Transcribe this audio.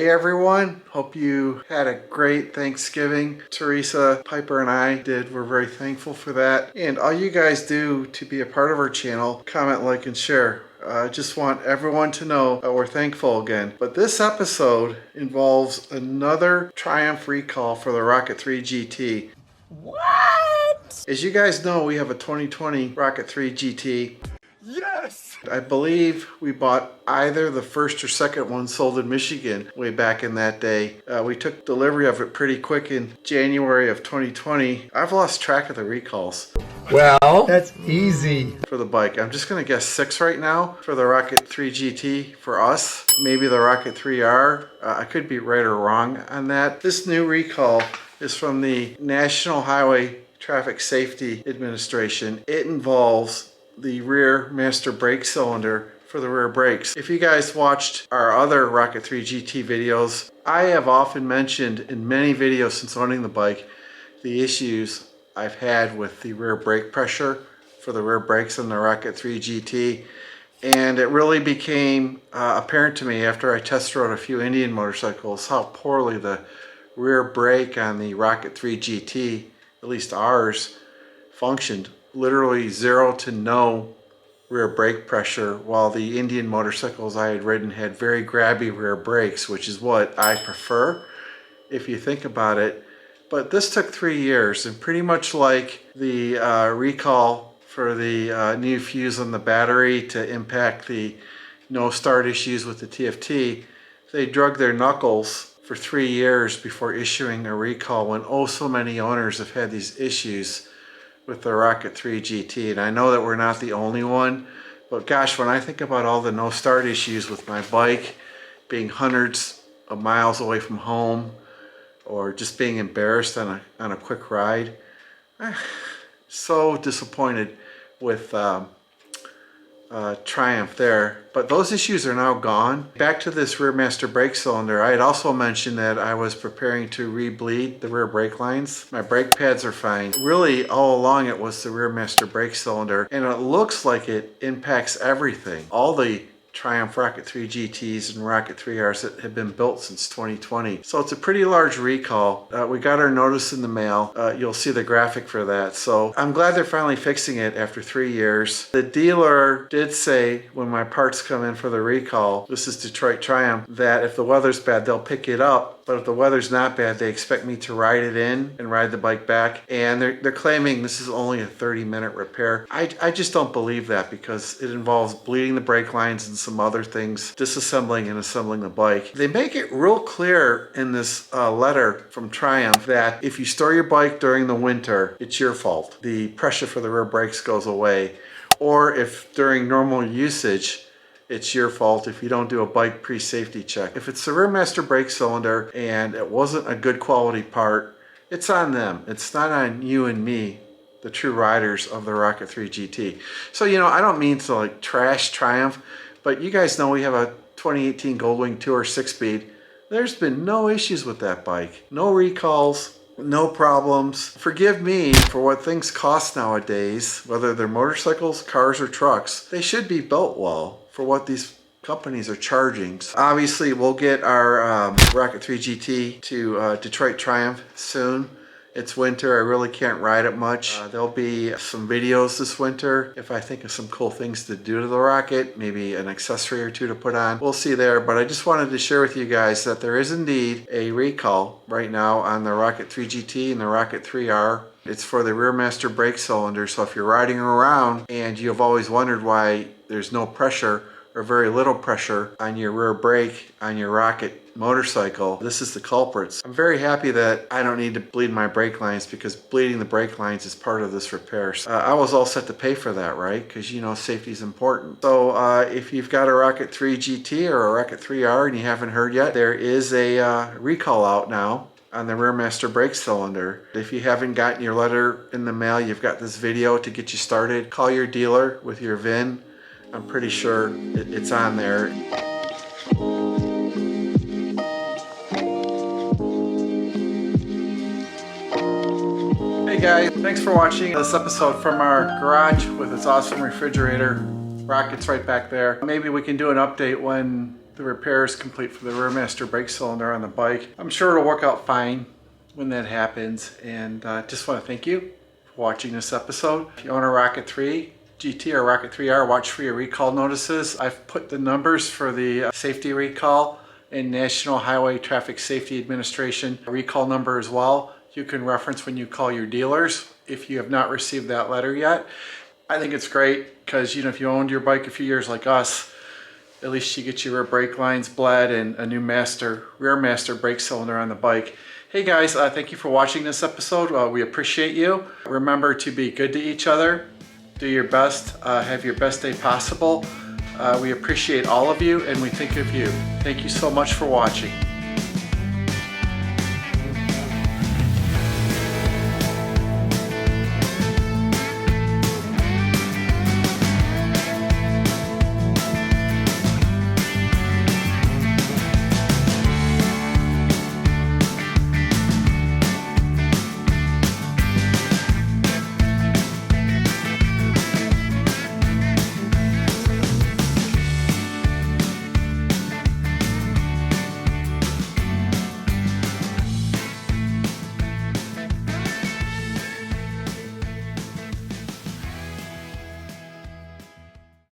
Hey everyone, hope you had a great Thanksgiving. Teresa, Piper, and I did. We're very thankful for that. And all you guys do to be a part of our channel, comment, like, and share. I just want everyone to know that we're thankful again. But this episode involves another Triumph recall for the Rocket 3 GT. What? As you guys know, we have a 2020 Rocket 3 GT. Yes! I believe we bought either the first or second one sold in Michigan way back in that day. We took delivery of it pretty quick in January of 2020. I've lost track of the recalls. Well, that's easy. For the bike, I'm just gonna guess 6 right now for the Rocket 3 GT for us. Maybe the Rocket 3R. I could be right or wrong on that. This new recall is from the National Highway Traffic Safety Administration. It involves the rear master brake cylinder for the rear brakes. If you guys watched our other Rocket 3 GT videos, I have often mentioned in many videos since owning the bike the issues I've had with the rear brake pressure for the rear brakes in the Rocket 3 GT. And it really became apparent to me after I test rode a few Indian motorcycles how poorly the rear brake on the Rocket 3 GT, at least ours, functioned. Literally 0 to no rear brake pressure, while the Indian motorcycles I had ridden had very grabby rear brakes, which is what I prefer if you think about it. But this took 3 years, and pretty much like the recall for the new fuse on the battery to impact the no start issues with the TFT, they drug their knuckles for 3 years before issuing a recall when oh so many owners have had these issues with the Rocket 3 GT. And I know that we're not the only one, but gosh, when I think about all the no start issues with my bike, being hundreds of miles away from home, or just being embarrassed on a quick ride, so disappointed with Triumph there. But those issues are now gone. Back to this rear master brake cylinder, I had also mentioned that I was preparing to re-bleed the rear brake lines. My brake pads are fine. Really, all along it was the rear master brake cylinder, and it looks like it impacts everything. All the Triumph Rocket 3 GTs and Rocket 3Rs that have been built since 2020. So it's a pretty large recall. We got our notice in the mail. You'll see the graphic for that. So I'm glad they're finally fixing it after 3 years. The dealer did say when my parts come in for the recall, this is Detroit Triumph, that if the weather's bad, they'll pick it up. But if the weather's not bad, they expect me to ride it in and ride the bike back. And they're claiming this is only a 30-minute repair. I just don't believe that, because it involves bleeding the brake lines and some other things, disassembling and assembling the bike. They make it real clear in this letter from Triumph that if you store your bike during the winter, it's your fault. The pressure for the rear brakes goes away. Or if during normal usage, it's your fault if you don't do a bike pre-safety check. If it's the rear master brake cylinder and it wasn't a good quality part, it's on them. It's not on you and me, the true riders of the Rocket 3 GT. So, you know, I don't mean to like trash Triumph, but you guys know we have a 2018 Goldwing Tour 6-speed. There's been no issues with that bike. No recalls, no problems. Forgive me for what things cost nowadays, whether they're motorcycles, cars, or trucks. They should be built well for what these companies are charging. So obviously, we'll get our Rocket 3 GT to Detroit Triumph soon. It's winter, I really can't ride it much. There'll be some videos this winter if I think of some cool things to do to the Rocket, maybe an accessory or two to put on. We'll see there, but I just wanted to share with you guys that there is indeed a recall right now on the Rocket 3 GT and the Rocket 3R. It's for the rear master brake cylinder, so if you're riding around and you've always wondered why there's no pressure or very little pressure on your rear brake on your Rocket motorcycle, this is the culprits. I'm very happy that I don't need to bleed my brake lines, because bleeding the brake lines is part of this repair. So, I was all set to pay for that, right? Because you know safety is important. So if you've got a Rocket 3 GT or a Rocket 3R and you haven't heard yet, there is a recall out now on the rear master brake cylinder. If you haven't gotten your letter in the mail, you've got this video to get you started. Call your dealer with your VIN. I'm pretty sure it's on there. Hey guys, thanks for watching this episode from our garage with its awesome refrigerator. Rocket's right back there. Maybe we can do an update when the repair is complete for the rear master brake cylinder on the bike. I'm sure it'll work out fine when that happens. And just want to thank you for watching this episode. If you own a Rocket 3 GT or Rocket 3R, watch for your recall notices. I've put the numbers for the safety recall and National Highway Traffic Safety Administration recall number as well. You can reference when you call your dealers if you have not received that letter yet. I think it's great because, you know, if you owned your bike a few years like us, at least you get your rear brake lines bled and a new rear master brake cylinder on the bike. Hey guys, thank you for watching this episode. We appreciate you. Remember to be good to each other. Do your best. Have your best day possible. We appreciate all of you and we think of you. Thank you so much for watching.